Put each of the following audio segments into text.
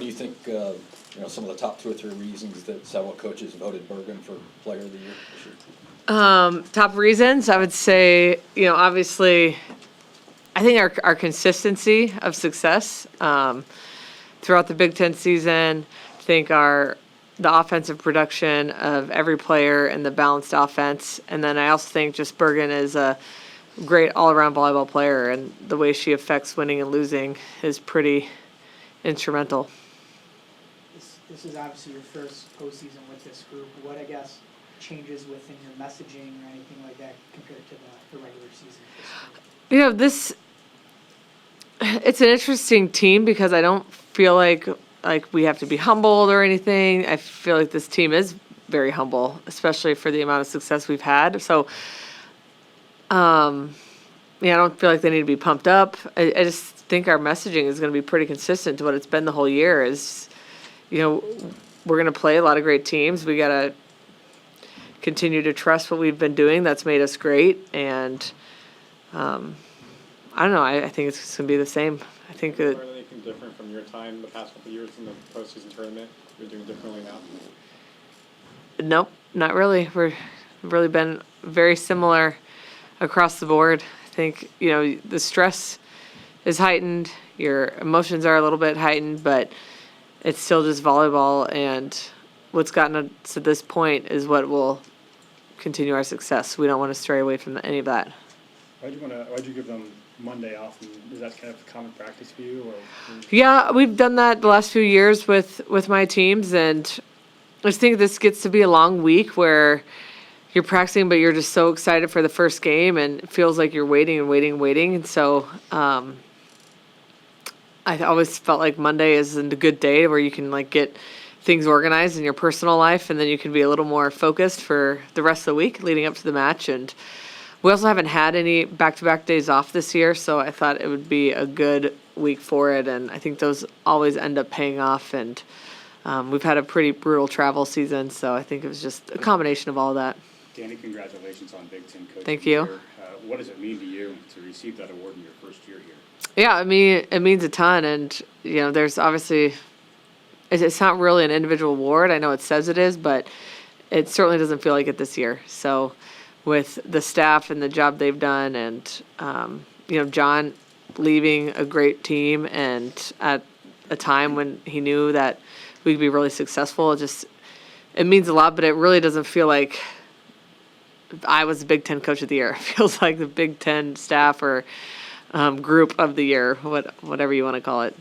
do you think, some of the top 2 or 3 reasons that several coaches voted Bergen for Player of the Year this year? Top reasons, I would say, obviously, I think our consistency of success throughout the Big Ten season. I think the offensive production of every player and the balanced offense. And then I also think just Bergen is a great all-around volleyball player, and the way she affects winning and losing is pretty instrumental. This is obviously your first postseason with this group. What, I guess, changes within your messaging or anything like that compared to the regular season? It's an interesting team because I don't feel like we have to be humbled or anything. I feel like this team is very humble, especially for the amount of success we've had. So, I don't feel like they need to be pumped up. I just think our messaging is going to be pretty consistent to what it's been the whole year. We're going to play a lot of great teams. We got to continue to trust what we've been doing. That's made us great. And I don't know. I think it's going to be the same. I think that. Learn anything different from your time the past couple of years in the postseason tournament? You're doing differently now? Nope, not really. We've really been very similar across the board. I think the stress is heightened. Your emotions are a little bit heightened, but it's still just volleyball. And what's gotten us to this point is what will continue our success. We don't want to stray away from any of that. Why'd you give them Monday off? And is that kind of common practice for you? Yeah, we've done that the last few years with my teams, and I just think this gets to be a long week where you're practicing, but you're just so excited for the first game, and it feels like you're waiting and waiting and waiting. And so I always felt like Monday is a good day where you can get things organized in your personal life, and then you can be a little more focused for the rest of the week leading up to the match. And we also haven't had any back-to-back days off this year, so I thought it would be a good week for it, and I think those always end up paying off. And we've had a pretty brutal travel season, so I think it was just a combination of all that. Dani, congratulations on Big Ten Coach of Thank the you. Year. What does it mean to you to receive that award in your first year here? Yeah, I mean, it means a ton, and there's obviously it's not really an individual award. I know it says it is, but it certainly doesn't feel like it this year. So with the staff and the job they've done, and John leaving a great team, and at a time when he knew that we could be really successful, it means a lot. But it really doesn't feel like I was the Big Ten Coach of the Year. It feels like the Big Ten staff or group of the year, whatever you want to call it.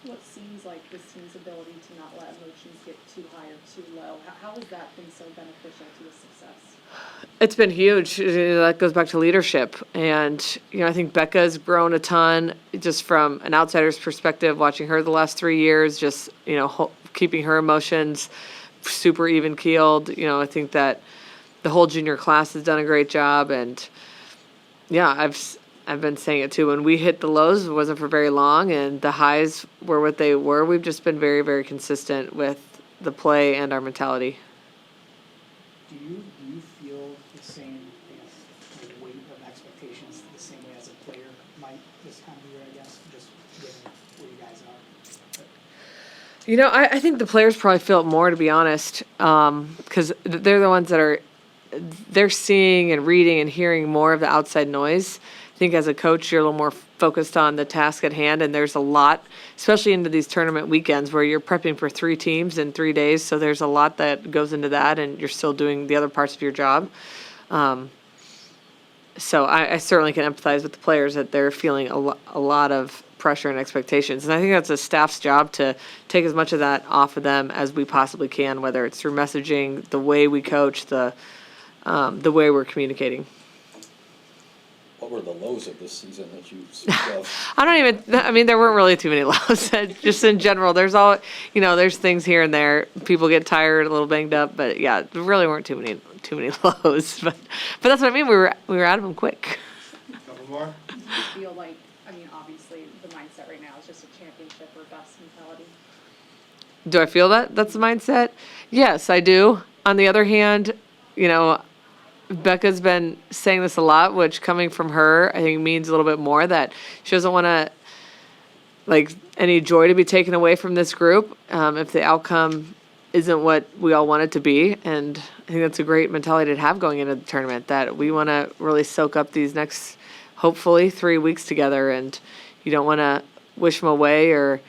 What seems like this team's ability to not let emotions get too high or too low, how has that been so beneficial to the success? It's been huge. That goes back to leadership. And, I think Becca's grown a ton just from an outsider's perspective, watching her the last 3 years, just, keeping her emotions super even keeled. I think that the whole junior class has done a great job. And, yeah, I've been saying it too. When we hit the lows, it wasn't for very long, and the highs were what they were. We've just been very, very consistent with the play and our mentality. Do you feel the same weight of expectations the same way as a player might this time of year, I guess, just given where you guys are? I think the players probably feel it more, to be honest, because they're the ones that they're seeing and reading and hearing more of the outside noise. I think as a coach, you're a little more focused on the task at hand, and there's a lot, especially into these tournament weekends where you're prepping for 3 teams in 3 days, so there's a lot that goes into that, and you're still doing the other parts of your job. So I certainly can empathize with the players that they're feeling a lot of pressure and expectations, and I think that's a staff's job to take as much of that off of them as we possibly can, whether it's through messaging, the way we coach, the way we're communicating. What were the lows of this season that you speak of? There weren't really too many lows. Just in general, there's there's things here and there. People get tired, a little banged up, but yeah, there really weren't too many lows. But that's what I mean. We were out of them quick. A couple more. Do you feel like, obviously the mindset right now is just a championship or best mentality? Do I feel that that's the mindset? Yes, I do. On the other hand, Becca's been saying this a lot, which coming from her, I think means a little bit more, that she doesn't want to like any joy to be taken away from this group if the outcome isn't what we all want it to be. And I think that's a great mentality to have going into the tournament, that we want to really soak up these next, hopefully, 3 weeks together. And you don't want to wish them away or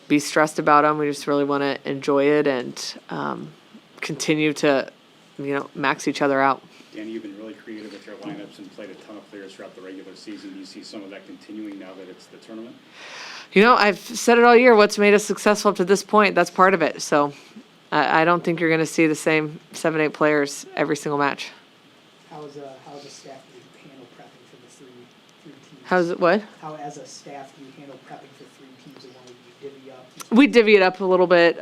be stressed about them. We just really want to enjoy it and continue to, max each other out. Danny, you've been really creative with your lineups and played a ton of players throughout the regular season. Do you see some of that continuing now that it's the tournament? I've said it all year, what's made us successful up to this point, that's part of it. So I don't think you're going to see the same 7, 8 players every single match. How's the staff do you handle prepping for the three teams? How's it, what? How, as a staff, do you handle prepping for 3 teams at once? Do you divvy up? We divvy it up a little bit.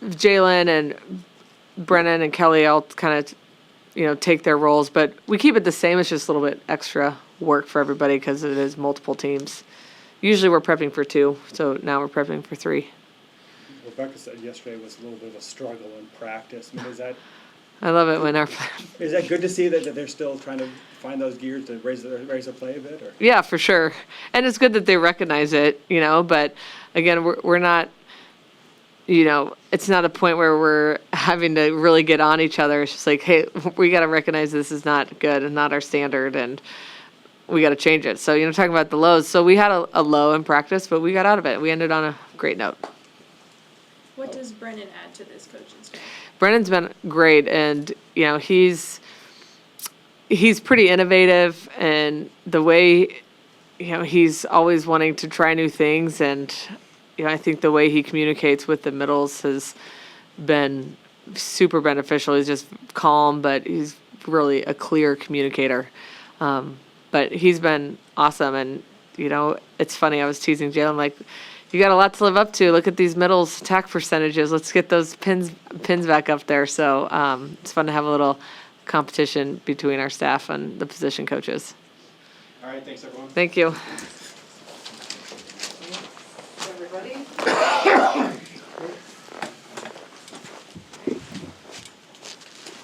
Jalen and Brennan and Kelly all kind of, take their roles, but we keep it the same. It's just a little bit extra work for everybody because it is multiple teams. Usually we're prepping for 2, so now we're prepping for 3. Rebecca said yesterday was a little bit of a struggle in practice. I mean, I love it when is that good to see that they're still trying to find those gears to raise their play a bit? Or? Yeah, for sure. And it's good that they recognize it, but again, we're not, it's not a point where we're having to really get on each other. It's just like, hey, we got to recognize this is not good and not our standard, and we got to change it. So, talking about the lows. So we had a low in practice, but we got out of it. We ended on a great note. What does Brennan add to this coaching staff? Brennan's been great, and he's pretty innovative, and the way he's always wanting to try new things, and I think the way he communicates with the middles has been super beneficial. He's just calm, but he's really a clear communicator. But he's been awesome, and it's funny. I was teasing Jalen, I'm like, you got a lot to live up to. Look at these middles attack percentages. Let's get those pins back up there. So it's fun to have a little competition between our staff and the position coaches. All right, thanks everyone. Thank you. Everybody.